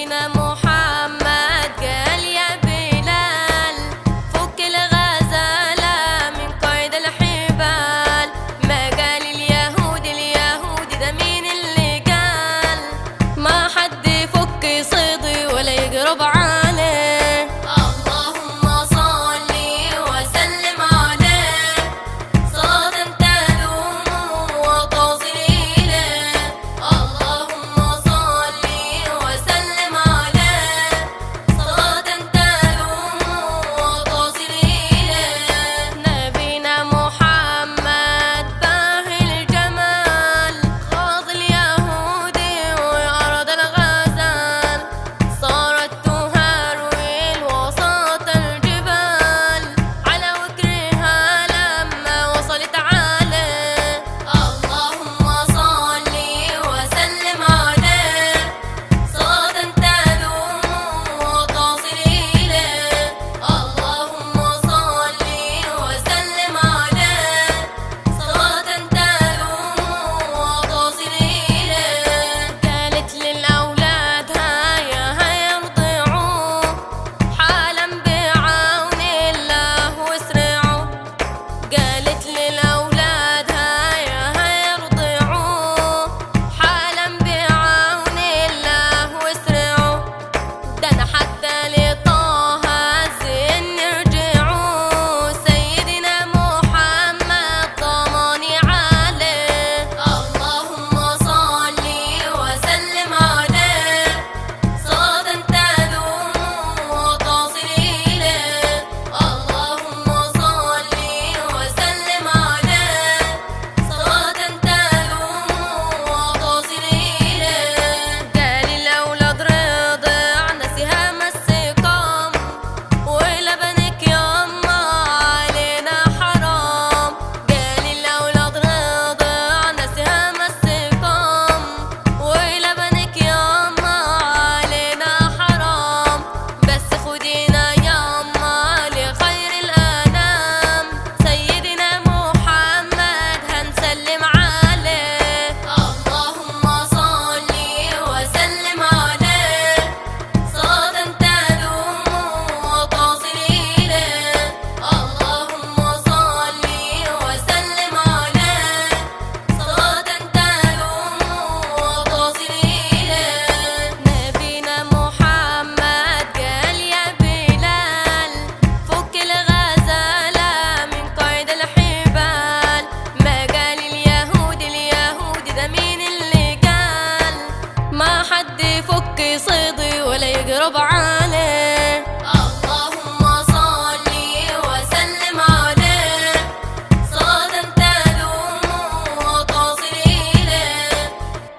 نبينا محمد قال يا بلال فك الغزالة من قيد الحبال. ما قال اليهود ده مين اللي قال؟ ما حد يفك صيدي ولا يقرب عليه. اللهم صل وسلم عليه صلاة تدوم وتصل إليه. اللهم صل وسلم عليه صلاة تدوم وتصل إليه. نبينا محمد باهي الجمال خاض اليهودي وأرض الغزال. صارت تهروي وسط الجبال على وكرها لما وصلت عليه. اللهم صل وسلم عليه صلاة تدوم وتصل إليه. اللهم صل وسلم عليه صلاة تدوم وتصل إليه. قالت للأولاد هيا ارضعوه حالا بعون الله واسرعوا. قالت للأولاد هيا ارضعوه حالا بعون الله واسرعوا. ده أنا حتى لطه الزين يرجعوا سيدنا محمد ضماني عليه. اللهم صل وسلم عليه صلاة تدوم وتصل إليه. اللهم صل وسلم عليه صلاة تدوم وتصل إليه. قال الأولاد رضعنا سهام السقام ولبنك يما علينا حرام. قال الأولاد رضعنا سهام السقام ولبنك يما علينا حرام. بس خدينا يما لخير الأنام سيدنا محمد هنسلم عليه. اللهم صل وسلم عليه صلاة تدوم وتصل إليه. اللهم صل وسلم عليه صلاة تدوم وتصل إليه. نبينا محمد قال يا بلال فك الغزالة من قيد الحبال. ما قال اليهود ده مين اللي قال؟ ما حد يفك صيدي ولا يقرب عليه.